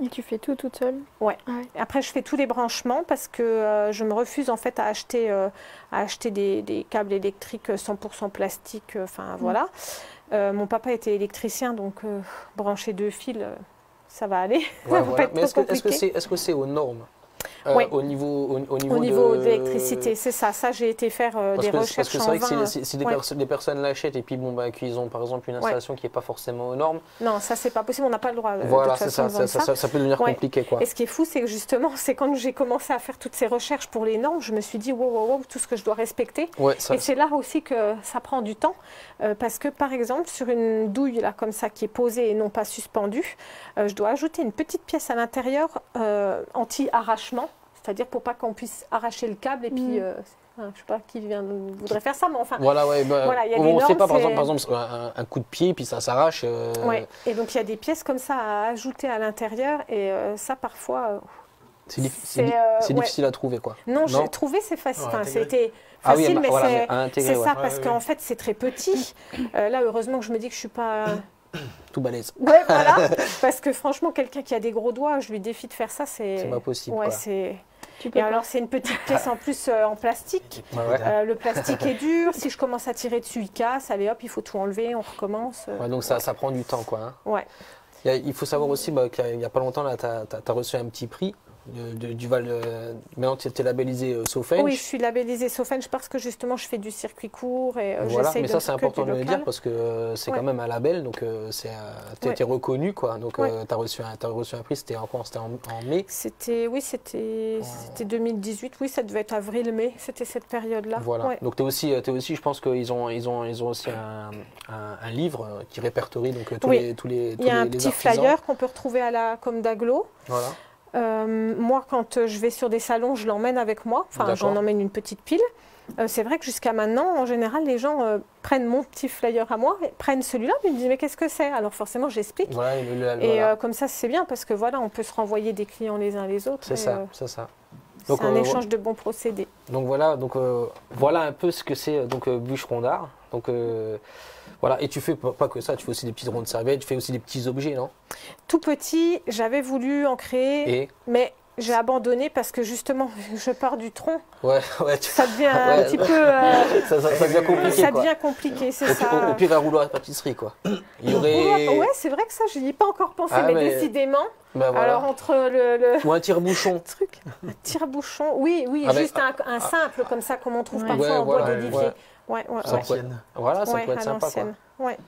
Et tu fais tout toute seule? Ouais. Ouais. Après, je fais tous les branchements parce que je me refuse en fait à acheter des câbles électriques 100% plastique. Enfin voilà. Mon papa était électricien, donc brancher 2 fils, ça va aller. Ouais, Ça va voilà. pas être Mais trop compliqué. est-ce que c'est aux normes Oui. Au niveau Au niveau de l'électricité, c'est ça. Ça, j'ai été faire des recherches parce que c'est vrai que en vain. si des, Ouais. des personnes l'achètent et puis qu'ils ont par exemple une installation qui n'est pas forcément aux normes, Non, ça, c'est pas possible. On n'a pas le droit voilà, de c'est toute façon ça, de vendre ça peut devenir Ouais. compliqué quoi. Et ce qui est fou, c'est que justement, c'est quand j'ai commencé à faire toutes ces recherches pour les normes, je me suis dit, wow, tout ce que je dois respecter. Ouais, ça, Et c'est là aussi que ça prend du temps, parce que par exemple, sur une douille là, comme ça, qui est posée et non pas suspendue, je dois ajouter une petite pièce à l'intérieur anti-arrachement, c'est-à-dire pour pas qu'on puisse arracher le câble et puis... je sais pas qui voudrait faire ça, mais enfin... Voilà, ouais, Voilà, il y a des on ne sait normes, pas par c'est- exemple un coup de pied puis ça s'arrache. Ouais. Et donc il y a des pièces comme ça à ajouter à l'intérieur, et ça parfois... C'est c'est, ouais. difficile à trouver quoi. Non, Non. j'ai trouvé, c'est facile. Ouais, Enfin, intégrer. c'était Ah oui, facile, mais voilà, c'est à intégrer, c'est ouais. ça, Ouais, parce ouais, qu'en ouais. fait, c'est très petit. Là, heureusement que je me dis que je suis pas... Tout balèze. Ouais, voilà. Parce que franchement, quelqu'un qui a des gros doigts, je lui défie de faire ça, c'est... C'est pas possible. Ouais, quoi. c'est... Tu peux Et pas. alors, c'est une petite pièce en plus en plastique. Ouais. Le plastique est dur. Si je commence à tirer dessus, il casse. Allez hop, il faut tout enlever, on recommence. Ouais, donc ça prend du temps quoi. Hein. Ouais. Il faut savoir aussi qu'il n'y a pas longtemps, tu as reçu un petit prix du Val. Maintenant, tu es labellisé Sofench. Oui, je suis labellisée Sofench parce que justement, je fais du circuit court et Voilà, j'essaye mais de ça, c'est faire que important du de le local. dire parce que c'est Ouais. quand même un label, donc tu Ouais. été reconnu. Quoi, donc Ouais. tu as reçu un prix, c'était en mai. C'était 2018, oui, ça devait être avril-mai, c'était cette période-là. Voilà. Ouais. Donc tu es aussi, je pense qu'ils ont aussi un livre qui répertorie donc, tous Oui. les Il y a un les petit artisans. flyer qu'on peut retrouver à la com d'Aglo. Voilà. Moi, quand je vais sur des salons, je l'emmène avec moi. Enfin, D'accord. j'en emmène une petite pile. C'est vrai que jusqu'à maintenant, en général, les gens prennent mon petit flyer à moi, prennent celui-là, mais ils me disent mais qu'est-ce que c'est? Alors forcément, j'explique. Voilà, Et voilà. comme ça, c'est bien parce que voilà, on peut se renvoyer des clients les uns les autres. C'est et, ça, c'est ça. c'est un échange de bons procédés. Donc voilà un peu ce que c'est bûcheron d'art. Donc voilà, et tu fais pas que ça, tu fais aussi des petits ronds de serviettes, tu fais aussi des petits objets, non? Tout petit, j'avais voulu en créer, Et mais J'ai abandonné parce que justement, je pars du tronc. Ouais, ça devient un petit peu... ça devient compliqué. Ça devient compliqué, c'est ça. Au pire, un rouleau à pâtisserie, quoi. Il y aurait... Ouais, c'est vrai que ça, je n'y ai pas encore pensé, mais décidément. Ben voilà. Alors, entre le... Ou un tire-bouchon. Un tire-bouchon, oui, avec... juste un simple, comme ça, comme on trouve parfois en bois d'olivier. Ouais. Voilà, ça peut être sympa, quoi. Ouais.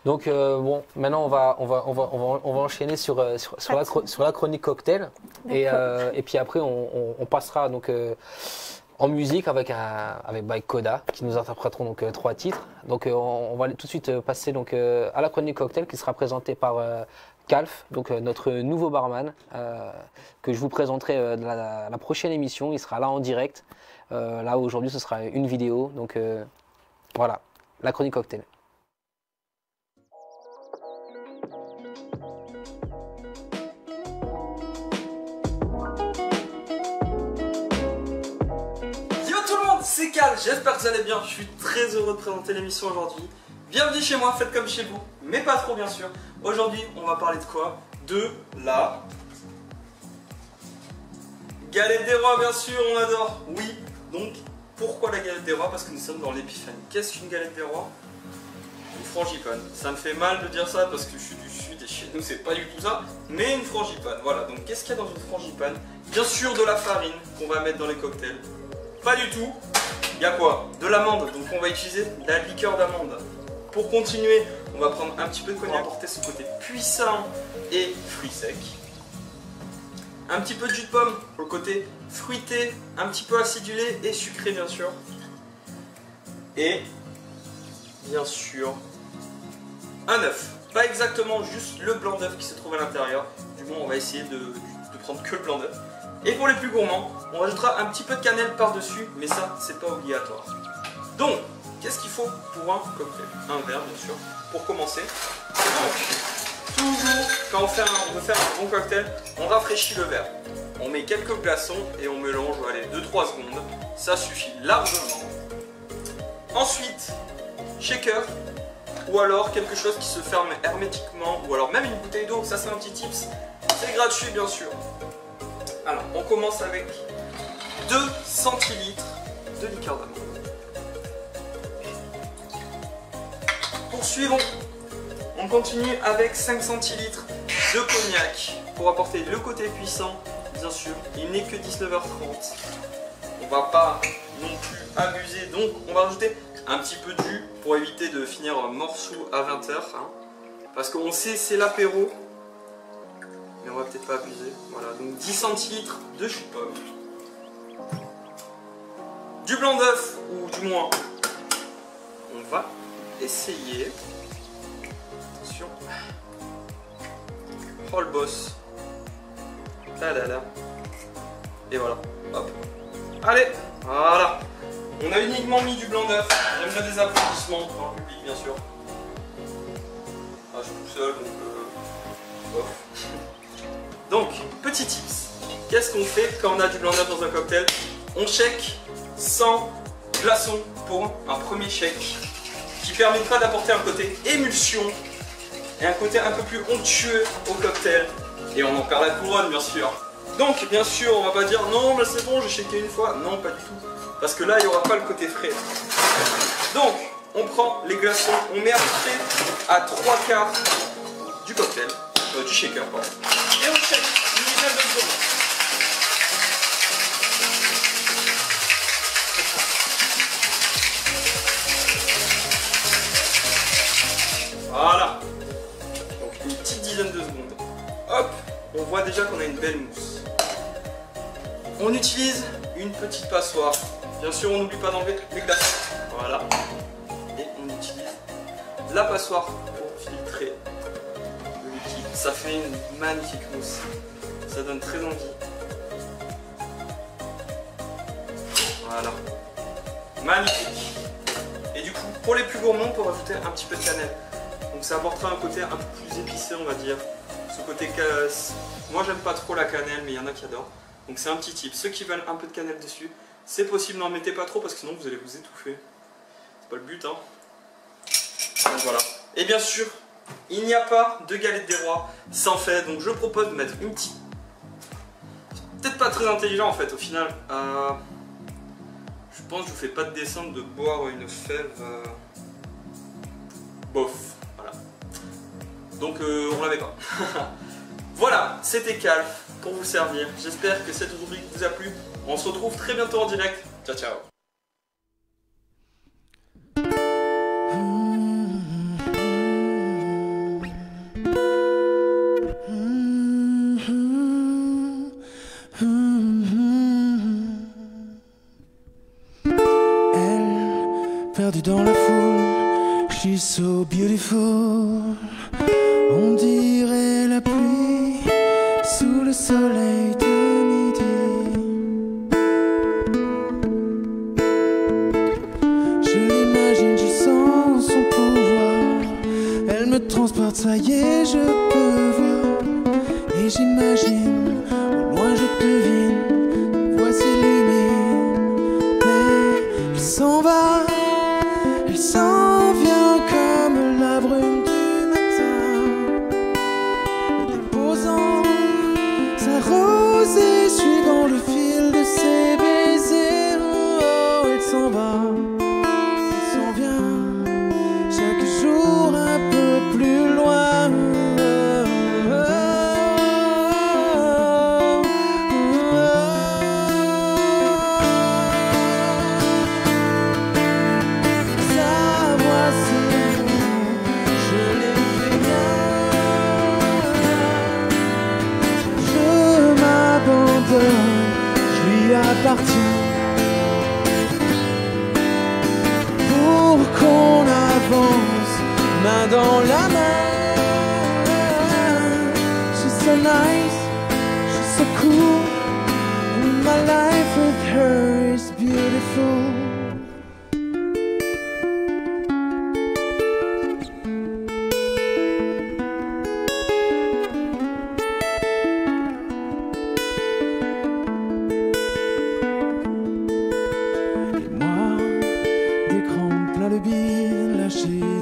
Donc bon, maintenant on va enchaîner sur la chronique cocktail et puis après on passera donc en musique avec Coda qui nous interpréteront donc 3 titres. Donc on va tout de suite passer donc à la chronique cocktail qui sera présentée par Calf, donc notre nouveau barman que je vous présenterai la prochaine émission. Il sera là en direct. Là aujourd'hui ce sera une vidéo. Donc voilà, la chronique cocktail. C'est Cal, j'espère que vous allez bien, je suis très heureux de présenter l'émission aujourd'hui. Bienvenue chez moi, faites comme chez vous, mais pas trop bien sûr. Aujourd'hui, on va parler de quoi? De la galette des rois, bien sûr, on adore. Oui, donc pourquoi la galette des rois? Parce que nous sommes dans l'épiphanie. Qu'est-ce qu'une galette des rois? Une frangipane. Ça me fait mal de dire ça parce que je suis du sud et chez nous c'est pas du tout ça, mais une frangipane. Voilà, donc qu'est-ce qu'il y a dans une frangipane? Bien sûr de la farine qu'on va mettre dans les cocktails. Pas du tout. Il y a quoi? De l'amande, donc on va utiliser de la liqueur d'amande. Pour continuer, on va prendre un petit peu de cognac, apporter ce côté puissant et fruits secs. Un petit peu de jus de pomme pour le côté fruité, un petit peu acidulé et sucré bien sûr. Et bien sûr, un œuf. Pas exactement juste le blanc d'œuf qui se trouve à l'intérieur. Du moins on va essayer de prendre que le blanc d'œuf. Et pour les plus gourmands, on rajoutera un petit peu de cannelle par-dessus, mais ça, c'est pas obligatoire. Donc, qu'est-ce qu'il faut pour un cocktail? Un verre, bien sûr, pour commencer. Donc, toujours, quand on veut faire un bon cocktail, on rafraîchit le verre. On met quelques glaçons et on mélange, allez, 2-3 secondes. Ça suffit largement. Ensuite, shaker, ou alors quelque chose qui se ferme hermétiquement, ou alors même une bouteille d'eau, ça c'est un petit tips. C'est gratuit, bien sûr. Alors, on commence avec 2 centilitres de liqueur d'amande. Poursuivons. On continue avec 5 centilitres de cognac pour apporter le côté puissant. Bien sûr, il n'est que 19h30. On va pas non plus abuser, donc on va rajouter un petit peu de jus pour éviter de finir morceau à 20h. Hein, parce qu'on sait c'est l'apéro. Mais on va peut-être pas abuser. Voilà, donc 10 centilitres de jus de pomme. Du blanc d'œuf, ou du moins, on va essayer. Attention. Oh le boss. Là là là. Et voilà. Hop. Allez, voilà. On a uniquement mis du blanc d'œuf. J'aimerais des applaudissements dans le public, bien sûr. Ah, je suis tout seul, donc... off. Donc, petit tips, qu'est-ce qu'on fait quand on a du blanc d'œuf dans un cocktail? On shake sans glaçons pour un premier shake qui permettra d'apporter un côté émulsion et un côté un peu plus onctueux au cocktail. Et on en perd la couronne, bien sûr. Donc, bien sûr, on va pas dire non, mais c'est bon, j'ai shaké une fois. Non, pas du tout. Parce que là, il n'y aura pas le côté frais. Donc, on prend les glaçons, on met à peu près à 3/4 du cocktail, du shaker, pardon. Et on shake une dizaine de secondes. Voilà. Donc une petite dizaine de secondes. Hop, on voit déjà qu'on a une belle mousse. On utilise une petite passoire. Bien sûr, on n'oublie pas d'enlever les glaçons. Voilà. Et on utilise la passoire pour filtrer le liquide. Ça fait une magnifique mousse. Ça donne très envie. Voilà. Magnifique. Et du coup, pour les plus gourmands, on peut rajouter un petit peu de cannelle. Donc ça apportera un côté un peu plus épicé, on va dire. Ce côté... Moi, j'aime pas trop la cannelle, mais il y en a qui adorent. Donc c'est un petit tip. Ceux qui veulent un peu de cannelle dessus, c'est possible, n'en mettez pas trop parce que sinon vous allez vous étouffer. C'est pas le but, hein. Donc voilà. Et bien sûr, il n'y a pas de galette des rois sans fait. Donc je propose de mettre une petite peut-être pas très intelligent en fait au final. Je pense que je vous fais pas de dessin de boire une fève bof, voilà. Donc on l'avait pas. Voilà, c'était Calf pour vous servir. J'espère que cette rubrique vous a plu. On se retrouve très bientôt en direct. Ciao ciao. Perdue dans la foule, she's so beautiful. On dirait la pluie sous le soleil de midi. Je l'imagine, je sens son pouvoir. Elle me transporte, ça y est, je peux voir. Et j'imagine, au loin je devine, voici s'illumine. Mais elle s'en va. Elle s'en vient comme la brume du matin, déposant sa rosée, suivant le fil de ses baisers. Oh, elle s'en va, elle s'en vient, chaque jour un peu plus loin. Je lui appartiens pour qu'on avance main dans la main. She's so nice, she's so cool, and my life with her is beautiful.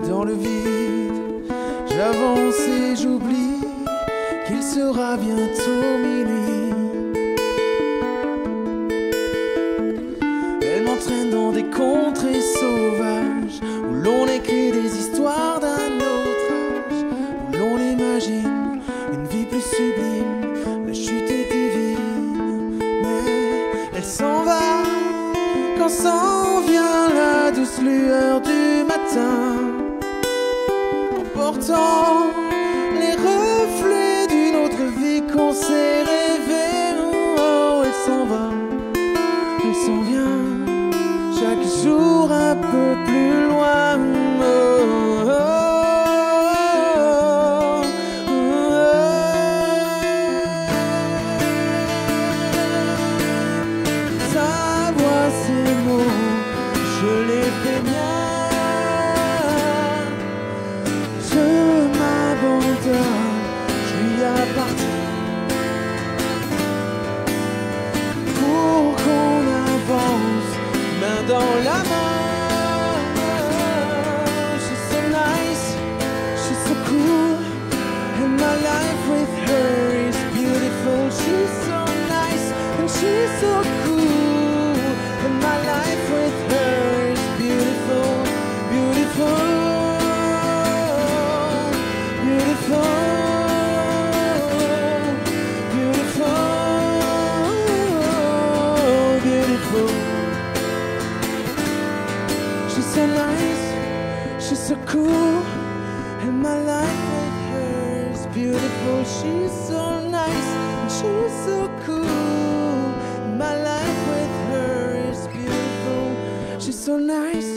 Dans le vide, j'avance et j'oublie qu'il sera bientôt minuit. Elle m'entraîne dans des contrées sauvages où l'on écrit des histoires d'un autre âge, où l'on imagine une vie plus sublime. La chute est divine, mais elle s'en va quand s'en vient la douce lueur du matin, emportant les reflets d'une autre vie qu'on s'est rêvé. Oh, elle s'en va, elle s'en vient, chaque jour un peu plus loin. Oh, oh, oh, oh. Sa voix, ses mots, je les fais bien. Je lui appartiens pour qu'on avance main dans la main. She's so nice, she's so cool, and my life with her is beautiful. She's so nice and she's so cool, and my life with her is beautiful, beautiful. She's so nice, she's so cool, and my life with her is beautiful. She's so nice, and she's so cool, and my life with her is beautiful. She's so nice,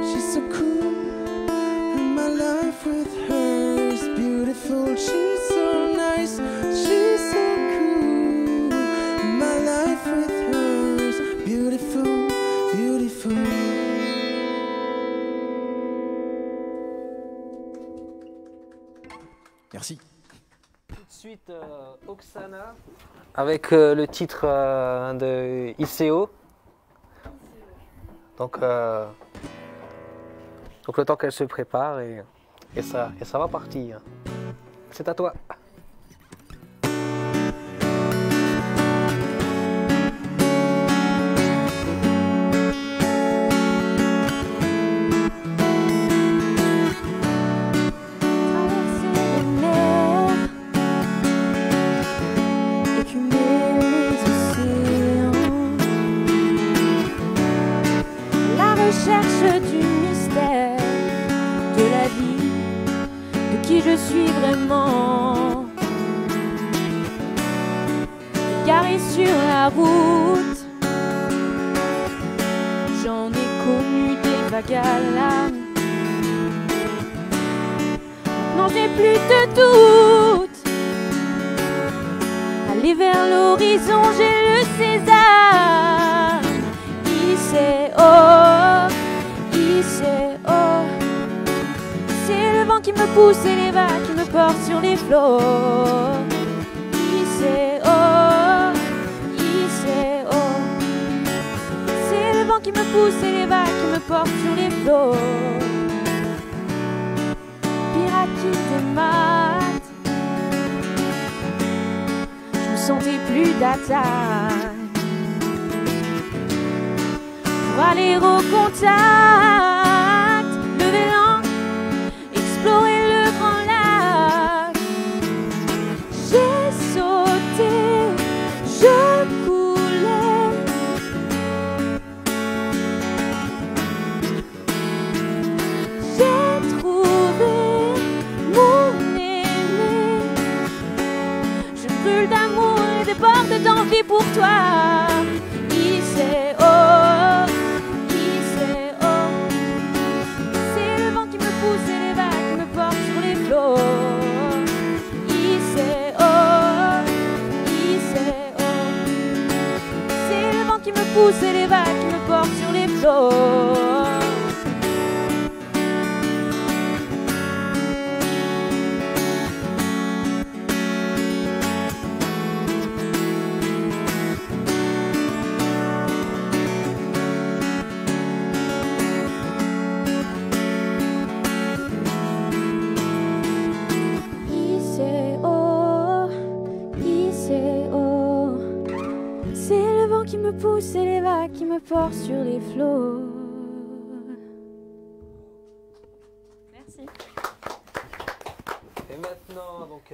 she's so cool, and my life with her is beautiful. She's so nice, she's so cool, and my life with her is beautiful, beautiful. Merci. Tout de suite, Oksana, avec le titre de ICO. Donc le temps qu'elle se prépare et ça va partir. C'est à toi. recherche du mystère de la vie, de qui je suis vraiment. Garé sur la route, j'en ai connu des vagues à l'âme. Non, j'ai plus de doute. Aller vers l'horizon, j'ai le sésame. C'est le vent qui me pousse et les vagues qui me portent sur les flots. C'est le vent qui me pousse et les vagues qui me portent sur les flots. Pirate qui démate, je me sentais plus d'attaque. Pour aller au contact, lever l'ancre, explorer le grand lac. J'ai sauté, je coulais. J'ai trouvé mon aimé. Je brûle d'amour et déborde d'envie pour toi. C'est le vent qui me pousse et les vagues qui me portent sur les flots. C'est le vent qui me pousse et les vagues qui me portent sur les flots. Qui me pousse et les vagues qui me portent sur les flots. Merci. Et maintenant, donc,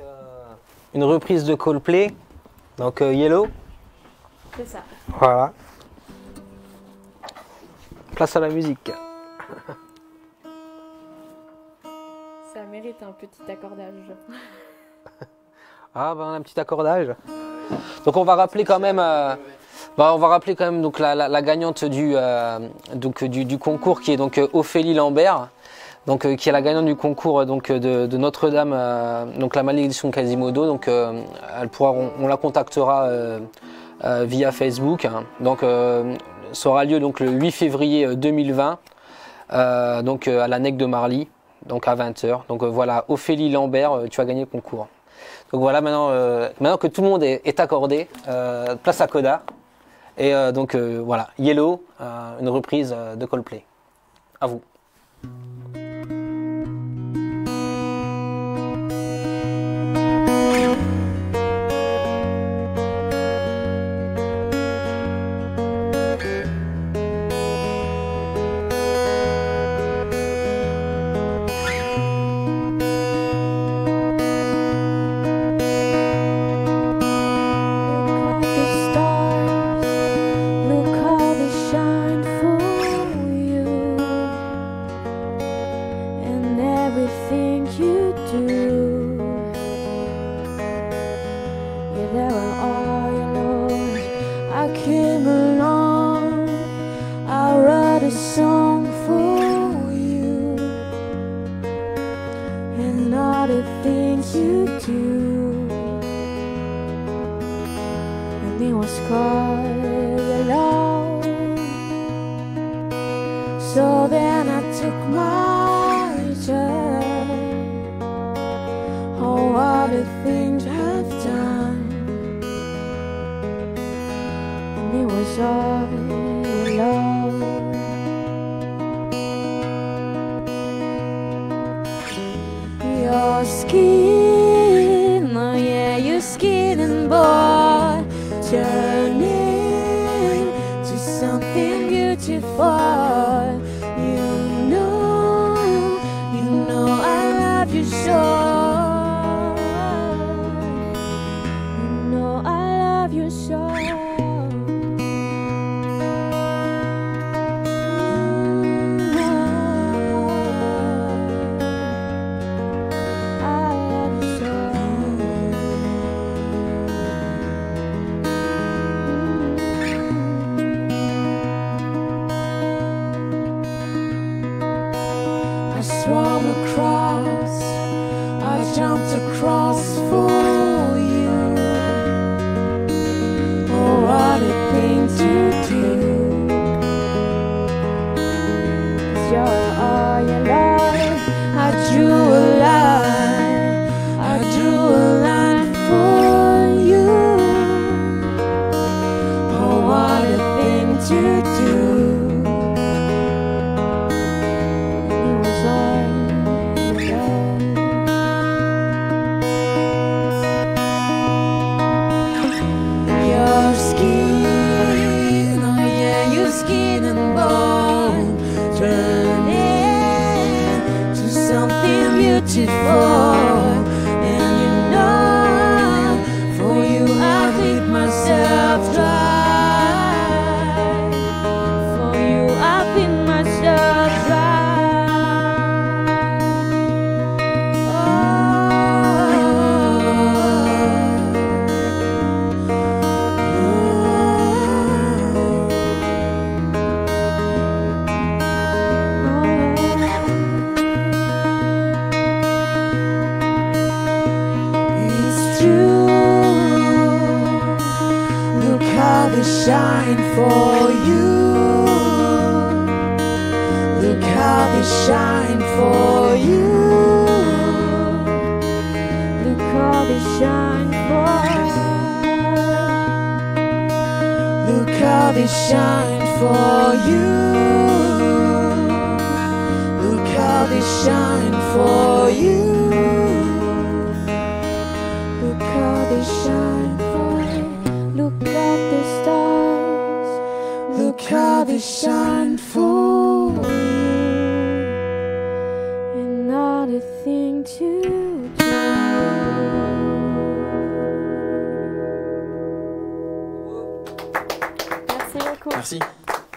une reprise de Coldplay, donc Yellow. C'est ça. Voilà. Place à la musique. Ça mérite un petit accordage. Ah ben un petit accordage. Donc on va rappeler quand même, donc la gagnante du concours qui est donc Ophélie Lambert, donc qui est la gagnante du concours donc de Notre-Dame, donc la malédiction de Quasimodo. Donc elle pourra, on la contactera via Facebook. Hein. Donc ça aura lieu donc le 8 février 2020, donc à la Nec de Marly, donc à 20h. Donc voilà, Ophélie Lambert, tu as gagné le concours. Donc voilà, maintenant que tout le monde est accordé, place à Coda. Et donc voilà, Yellow, une reprise de Coldplay. À vous. So then I took my turn. Oh, what the things I've done. And it was all love. Your skin, oh yeah, your skin and boy, turning to something beautiful. You know I love you so. You know I love you so. to do. And it was all your skin, oh yeah, your skin and bone turning to something beautiful. And you know, for you I bleed myself dry. For you I bleed myself It's true. Look how they shine for you. Look how they shine for you. Look how they shine for you. Look how they shine for you. Look how they shine for you. Look how they shine for you. Look at the stars. Look how they shine for you. And not a thing to do. Merci beaucoup. Merci.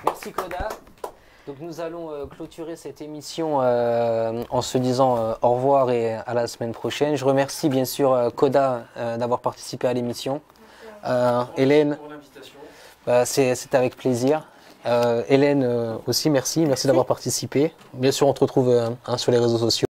Merci Koda. Donc nous allons clôturer cette émission en se disant au revoir et à la semaine prochaine. Je remercie bien sûr Koda d'avoir participé à l'émission. Hélène, Pour l'invitation. c'est avec plaisir. Hélène aussi, merci d'avoir participé. Bien sûr, on te retrouve sur les réseaux sociaux.